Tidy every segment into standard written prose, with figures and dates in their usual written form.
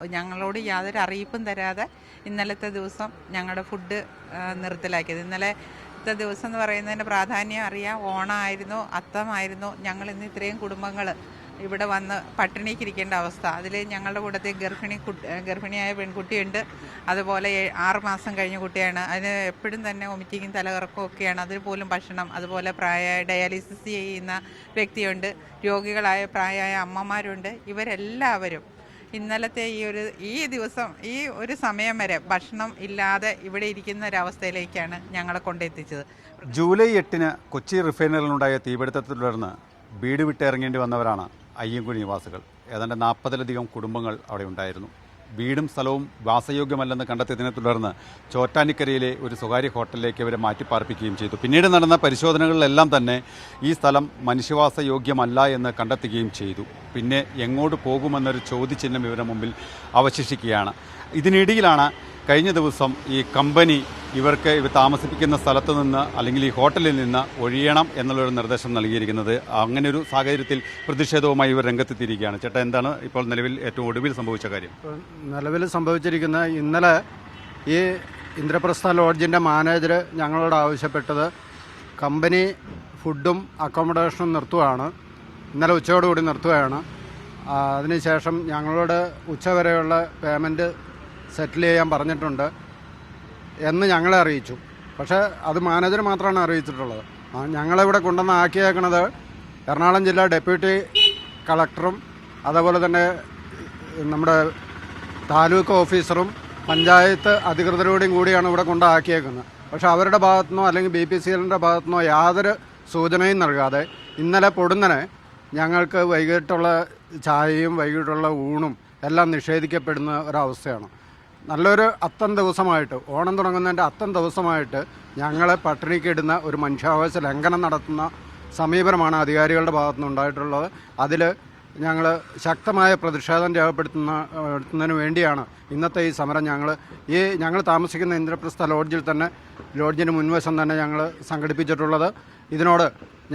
ഞങ്ങളോട് യാതൊരു അറിയിപ്പും തരാതെ ഇന്നലത്തെ ദിവസം ഞങ്ങളുടെ ഫുഡ് നിർത്തലാക്കിയത്. ഇന്നലത്തെ ദിവസം എന്ന് പറയുന്നതിൻ്റെ പ്രാധാന്യം അറിയാം. ഓണമായിരുന്നു, അത്തമായിരുന്നു. ഞങ്ങൾ ഇന്ന് ഇത്രയും കുടുംബങ്ങൾ ഇവിടെ വന്ന് പട്ടിണിക്കിരിക്കേണ്ട അവസ്ഥ. അതിൽ ഞങ്ങളുടെ കൂട്ടത്തിൽ ഗർഭിണിയായ പെൺകുട്ടിയുണ്ട്. അതുപോലെ 6 മാസം കഴിഞ്ഞ കുട്ടിയാണ്. അതിന് എപ്പോഴും തന്നെ വൊമിറ്റിങ്ങും തലകറക്കവും ഒക്കെയാണ്. അതിൽ പോലും ഭക്ഷണം. അതുപോലെ ഡയാലിസിസ് ചെയ്യുന്ന വ്യക്തിയുണ്ട്. രോഗികളായ പ്രായമായ അമ്മമാരുണ്ട്. ഇവരെല്ലാവരും ഇന്നലത്തെ ഈ ദിവസം ഈ ഒരു സമയം വരെ ഭക്ഷണം ഇല്ലാതെ ഇവിടെ ഇരിക്കുന്ന ഒരവസ്ഥയിലേക്കാണ് ഞങ്ങളെ കൊണ്ടെത്തിച്ചത്. ജൂലൈ 8-ന് കൊച്ചി റിഫൈനറിലുണ്ടായ തീപിടുത്തത്തെ തുടർന്ന് വീട് വിട്ടിറങ്ങേണ്ടി വന്നവരാണ് അയ്യങ്കുഴി നിവാസികൾ. ഏതാണ്ട് 40-ലധികം കുടുംബങ്ങൾ അവിടെ ഉണ്ടായിരുന്നു. വീടും സ്ഥലവും വാസയോഗ്യമല്ലെന്ന് കണ്ടെത്തിയതിനെ തുടർന്ന് ചോറ്റാനിക്കരയിലെ ഒരു സ്വകാര്യ ഹോട്ടലിലേക്ക് ഇവരെ മാറ്റിപ്പാർപ്പിക്കുകയും ചെയ്തു. പിന്നീട് നടന്ന പരിശോധനകളിലെല്ലാം തന്നെ ഈ സ്ഥലം മനുഷ്യവാസയോഗ്യമല്ല എന്ന് കണ്ടെത്തുകയും ചെയ്തു. പിന്നെ എങ്ങോട്ട് പോകുമെന്നൊരു ചോദ്യചിഹ്നം ഇവരുടെ മുമ്പിൽ അവശേഷിക്കുകയാണ്. ഇതിനിടയിലാണ് കഴിഞ്ഞ ദിവസം ഈ കമ്പനി ഇവർ താമസിപ്പിക്കുന്ന സ്ഥലത്ത് നിന്ന് അല്ലെങ്കിൽ ഈ ഹോട്ടലിൽ നിന്ന് ഒഴിയണം എന്നുള്ളൊരു നിർദ്ദേശം നൽകിയിരിക്കുന്നത്. അങ്ങനെ ഒരു സാഹചര്യത്തിൽ പ്രതിഷേധവുമായി ഇവർ രംഗത്തെത്തിയിരിക്കുകയാണ്. ചേട്ടാ, എന്താണ് ഇപ്പോൾ നിലവിൽ ഏറ്റവും ഒടുവിൽ സംഭവിച്ച കാര്യം? നിലവിൽ സംഭവിച്ചിരിക്കുന്ന ഇന്നലെ ഈ ഇന്ദ്രപ്രസ്ഥ ലോഡ്ജിൻ്റെ മാനേജർ ഞങ്ങളോട് ആവശ്യപ്പെട്ടത് കമ്പനി ഫുഡും അക്കോമഡേഷനും നിർത്തുകയാണ്. ഇന്നലെ ഉച്ചയോടുകൂടി നിർത്തുകയാണ്. അതിനുശേഷം ഞങ്ങളോട് ഉച്ചവരെയുള്ള പേയ്മെൻറ്റ് സെറ്റിൽ ചെയ്യാൻ പറഞ്ഞിട്ടുണ്ട് എന്ന് ഞങ്ങളെ അറിയിച്ചു. പക്ഷേ അത് മാനേജർ മാത്രമാണ് അറിയിച്ചിട്ടുള്ളത്. ഞങ്ങളിവിടെ കൊണ്ടുവന്ന് ആക്കിയേക്കണത് എറണാകുളം ജില്ലാ ഡെപ്യൂട്ടി കളക്ടറും അതുപോലെ തന്നെ നമ്മുടെ താലൂക്ക് ഓഫീസറും പഞ്ചായത്ത് അധികൃതരോടും കൂടിയാണ് ഇവിടെ കൊണ്ടാക്കിയേക്കുന്നത്. പക്ഷേ അവരുടെ ഭാഗത്തുനിന്നോ അല്ലെങ്കിൽ BPCLൻ്റെ ഭാഗത്തുനിന്നോ യാതൊരു സൂചനയും നൽകാതെ ഇന്നലെ പൊടുന്നനെ ഞങ്ങൾക്ക് വൈകിട്ടുള്ള ചായയും വൈകിട്ടുള്ള ഊണും എല്ലാം നിഷേധിക്കപ്പെടുന്ന ഒരവസ്ഥയാണ്. നല്ലൊരു അത്തം ദിവസമായിട്ട്, ഓണം തുടങ്ങുന്നതിൻ്റെ അത്തം ദിവസമായിട്ട് ഞങ്ങളെ പട്ടിണിക്കിടുന്ന ഒരു മനുഷ്യാവകാശ ലംഘനം നടത്തുന്ന സമീപനമാണ് അധികാരികളുടെ ഭാഗത്തുനിന്ന് ഉണ്ടായിട്ടുള്ളത്. അതിൽ ഞങ്ങൾ ശക്തമായ പ്രതിഷേധം രേഖപ്പെടുത്തുന്നതിന് വേണ്ടിയാണ് ഇന്നത്തെ ഈ സമരം ഞങ്ങൾ താമസിക്കുന്ന ഇന്ദ്രപ്രസ്ഥ ലോഡ്ജിൽ തന്നെ, ലോഡ്ജിന് മുൻവശം തന്നെ ഞങ്ങൾ സംഘടിപ്പിച്ചിട്ടുള്ളത്. ഇതിനോട്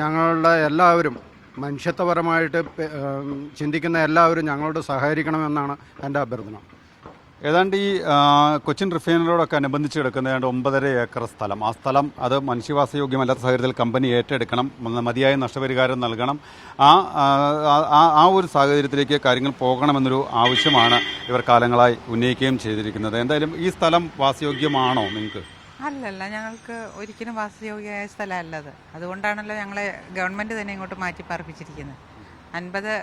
ഞങ്ങളുടെ എല്ലാവരും മനുഷ്യത്വപരമായിട്ട് ചിന്തിക്കുന്ന എല്ലാവരും ഞങ്ങളോട് സഹകരിക്കണമെന്നാണ് എൻ്റെ അഭ്യർത്ഥന. ഏതാണ്ട് ഈ കൊച്ചിൻ റിഫൈനറിയോടൊക്കെ അനുബന്ധിച്ച് കിടക്കുന്ന ഏതാണ്ട് 9.5 ഏക്കർ സ്ഥലം, ആ സ്ഥലം അത് മനുഷ്യവാസയോഗ്യമല്ലാത്ത സാഹചര്യത്തിൽ കമ്പനി ഏറ്റെടുക്കണം, മതിയായ നഷ്ടപരിഹാരം നൽകണം. ആ ഒരു സാഹചര്യത്തിലേക്ക് കാര്യങ്ങൾ പോകണമെന്നൊരു ആവശ്യമാണ് ഇവർ കാലങ്ങളായി ഉന്നയിക്കുകയും ചെയ്തിരിക്കുന്നത്. എന്തായാലും ഈ സ്ഥലം വാസയോഗ്യമാണോ നിങ്ങൾക്ക്? അല്ലല്ല, ഞങ്ങൾക്ക് ഒരിക്കലും വാസയോഗ്യമായ സ്ഥലമല്ല അത്. അതുകൊണ്ടാണല്ലോ ഞങ്ങളെ ഗവൺമെൻറ് തന്നെ ഇങ്ങോട്ട് മാറ്റി പാർപ്പിച്ചിരിക്കുന്നത്. 50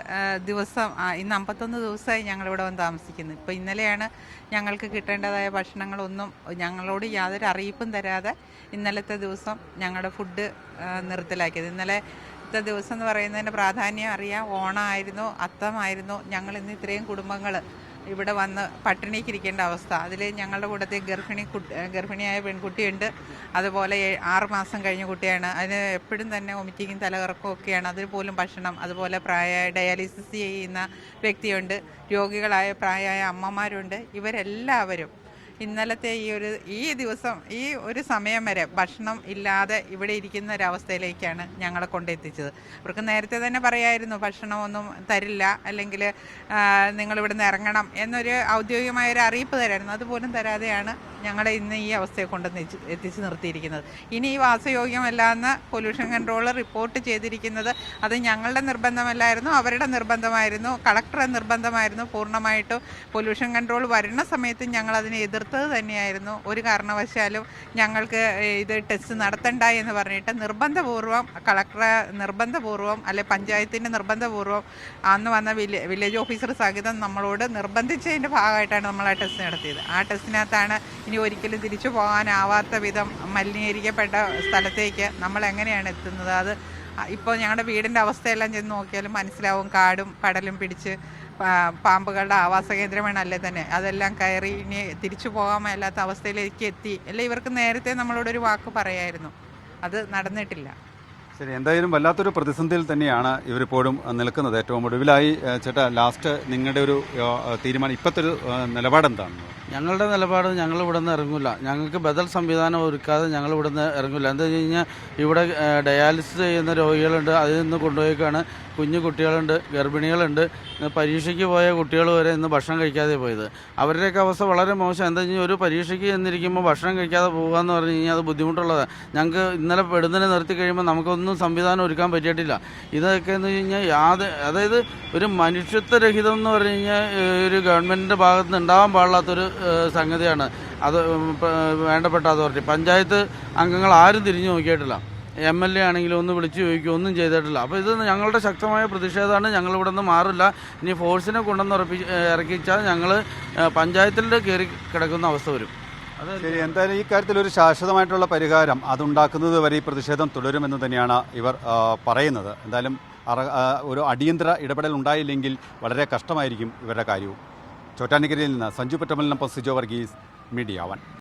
ദിവസം, ഇന്ന് 51 ദിവസമായി ഞങ്ങളിവിടെ വന്ന് താമസിക്കുന്നത്. ഇപ്പോൾ ഇന്നലെയാണ് ഞങ്ങൾക്ക് കിട്ടേണ്ടതായ ഭക്ഷണങ്ങളൊന്നും ഞങ്ങളോട് യാതൊരു അറിയിപ്പും തരാതെ ഇന്നലത്തെ ദിവസം ഞങ്ങളുടെ ഫുഡ് നിർത്തലാക്കിയത്. ഇന്നലത്തെ ദിവസം എന്ന് പറയുന്നതിൻ്റെ പ്രാധാന്യം അറിയാം. ഓണമായിരുന്നു, അത്തമായിരുന്നു. ഞങ്ങൾ ഇന്ന് ഇത്രയും കുടുംബങ്ങൾ ഇവിടെ വന്ന് പട്ടിണിക്കിരിക്കേണ്ട അവസ്ഥ. അതിൽ ഞങ്ങളുടെ കൂട്ടത്തിൽ ഗർഭിണിയായ പെൺകുട്ടിയുണ്ട്. അതുപോലെ 6 മാസം കഴിഞ്ഞ കുട്ടിയാണ്. അതിന് എപ്പോഴും തന്നെ വൊമിറ്റിങ്ങും തലകറക്കവും ഒക്കെയാണ്. അതിൽ പോലും ഭക്ഷണം. അതുപോലെ ഡയാലിസിസ് ചെയ്യുന്ന വ്യക്തിയുണ്ട്. രോഗികളായ പ്രായമായ അമ്മമാരുണ്ട്. ഇവരെല്ലാവരും ഇന്നലത്തെ ഈ ദിവസം ഈ ഒരു സമയം വരെ ഭക്ഷണം ഇല്ലാതെ ഇവിടെ ഇരിക്കുന്ന ഒരവസ്ഥയിലേക്കാണ് ഞങ്ങളെ കൊണ്ടെത്തിച്ചത്. അവർക്ക് നേരത്തെ തന്നെ പറയായിരുന്നു ഭക്ഷണമൊന്നും തരില്ല, അല്ലെങ്കിൽ നിങ്ങളിവിടെ നിന്ന് ഇറങ്ങണം എന്നൊരു ഔദ്യോഗികമായൊരു അറിയിപ്പ് തരായിരുന്നു. അതുപോലും തരാതെയാണ് ഞങ്ങളെ ഇന്ന് ഈ അവസ്ഥയെ എത്തിച്ച് നിർത്തിയിരിക്കുന്നത്. ഇനി ഈ വാസയോഗ്യമല്ലാന്ന് പൊല്യൂഷൻ കൺട്രോളർ റിപ്പോർട്ട് ചെയ്തിരിക്കുന്നത് അത് ഞങ്ങളുടെ നിർബന്ധമല്ലായിരുന്നു, അവരുടെ നിർബന്ധമായിരുന്നു, കളക്ടറുടെ നിർബന്ധമായിരുന്നു. പൂർണ്ണമായിട്ടും പൊല്യൂഷൻ കൺട്രോൾ വരുന്ന സമയത്ത് ഞങ്ങൾ അതിനെ എതിർത്തത് തന്നെയായിരുന്നു. ഒരു കാരണവശാലും ഞങ്ങൾക്ക് ഇത് ടെസ്റ്റ് നടത്തണ്ട എന്ന് പറഞ്ഞിട്ട് നിർബന്ധപൂർവ്വം കളക്ടറെ നിർബന്ധപൂർവ്വം അല്ലെ പഞ്ചായത്തിൻ്റെ നിർബന്ധപൂർവ്വം അന്ന് വന്ന വില്ലേജ് ഓഫീസർ സഹിതം നമ്മളോട് നിർബന്ധിച്ചതിൻ്റെ ഭാഗമായിട്ടാണ് നമ്മൾ ആ ടെസ്റ്റ് നടത്തിയത്. ആ ടെസ്റ്റിനകത്താണ് ഇനി ഒരിക്കലും തിരിച്ചു പോകാനാവാത്ത വിധം മലിനീകരിക്കപ്പെട്ട സ്ഥലത്തേക്ക് നമ്മൾ എങ്ങനെയാണ് എത്തുന്നത്. അത് ഇപ്പോൾ ഞങ്ങളുടെ വീടിൻ്റെ അവസ്ഥയെല്ലാം ചെന്ന് നോക്കിയാലും മനസ്സിലാവും. കാടും കടലും പിടിച്ച് പാമ്പുകളുടെ ആവാസ കേന്ദ്രമാണല്ലേ തന്നെ. അതെല്ലാം കയറി ഇനി തിരിച്ചു പോകാൻ മേലാത്ത അവസ്ഥയിലേക്ക് എത്തി. അല്ല, ഇവർക്ക് നേരത്തെ നമ്മളോടൊരു വാക്ക് പറയായിരുന്നു. അത് നടന്നിട്ടില്ല. ശരി, എന്തായാലും വല്ലാത്തൊരു പ്രതിസന്ധിയിൽ തന്നെയാണ് ഇവരിപ്പോഴും നിൽക്കുന്നത്. ഏറ്റവും ഒടുവിലായി ചേട്ടാ, ലാസ്റ്റ് നിങ്ങളുടെ ഒരു തീരുമാനം, ഇപ്പോഴത്തെ ഒരു നിലപാടെന്താണ്? ഞങ്ങളുടെ നിലപാട് ഞങ്ങൾ ഇവിടെ നിന്ന് ഇറങ്ങില്ല. ഞങ്ങൾക്ക് ബദൽ സംവിധാനം ഒരുക്കാതെ ഞങ്ങൾ ഇവിടെ നിന്ന് ഇറങ്ങില്ല. എന്താ വെച്ച് കഴിഞ്ഞാൽ ഇവിടെ ഡയാലിസിസ് ചെയ്യുന്ന രോഗികളുണ്ട്, അതിൽ നിന്ന് കൊണ്ടുപോയേക്കാണ്. കുഞ്ഞു കുട്ടികളുണ്ട്, ഗർഭിണികളുണ്ട്, പരീക്ഷയ്ക്ക് പോയ കുട്ടികൾ വരെ ഇന്ന് ഭക്ഷണം കഴിക്കാതെ പോയത്. അവരുടെയൊക്കെ അവസ്ഥ വളരെ മോശം. എന്താ വെച്ച് കഴിഞ്ഞാൽ ഒരു പരീക്ഷയ്ക്ക് ചെന്നിരിക്കുമ്പോൾ ഭക്ഷണം കഴിക്കാതെ പോകുക എന്ന് പറഞ്ഞു കഴിഞ്ഞാൽ അത് ബുദ്ധിമുട്ടുള്ളതാണ്. ഞങ്ങൾക്ക് ഇന്നലെ പെടുന്നതിനെ നിർത്തി കഴിയുമ്പോൾ നമുക്കൊന്നും സംവിധാനം ഒരുക്കാൻ പറ്റിയിട്ടില്ല. ഇതൊക്കെ എന്ന് വെച്ച് കഴിഞ്ഞാൽ അതായത് ഒരു മനുഷ്യത്വരഹിതം എന്ന് പറഞ്ഞു കഴിഞ്ഞാൽ ഒരു ഗവൺമെൻറ്റിൻ്റെ ഭാഗത്ത് നിന്ന് ഉണ്ടാവാൻ പാടില്ലാത്തൊരു സംഗതിയാണ്. അത് വേണ്ടപ്പെട്ട അതോറിറ്റി പഞ്ചായത്ത് അംഗങ്ങൾ ആരും തിരിഞ്ഞു നോക്കിയിട്ടില്ല. MLA ആണെങ്കിലും ഒന്ന് വിളിച്ചു ചോദിക്കുക, ഒന്നും ചെയ്തിട്ടില്ല. അപ്പോൾ ഇത് ഞങ്ങളുടെ ശക്തമായ പ്രതിഷേധമാണ്. ഞങ്ങൾ ഇവിടെ നിന്ന് മാറില്ല. ഇനി ഫോഴ്സിനെ കൊണ്ടുവന്ന് ഇറക്കിച്ചാൽ ഞങ്ങൾ പഞ്ചായത്തിൻ്റെ കയറി കിടക്കുന്ന അവസ്ഥ വരും. ശരി, എന്തായാലും ഈ കാര്യത്തിൽ ഒരു ശാശ്വതമായിട്ടുള്ള പരിഹാരം അതുണ്ടാക്കുന്നത് വരെ ഈ പ്രതിഷേധം തുടരുമെന്ന് തന്നെയാണ് ഇവർ പറയുന്നത്. എന്തായാലും ഒരു അടിയന്തര ഇടപെടൽ ഉണ്ടായില്ലെങ്കിൽ വളരെ കഷ്ടമായിരിക്കും ഇവരുടെ കാര്യവും. ചോറ്റാനിക്കരയിൽ നിന്ന് സഞ്ജു പറ്റമലിനൊപ്പം സിജോ വർഗീസ്, മീഡിയ 1.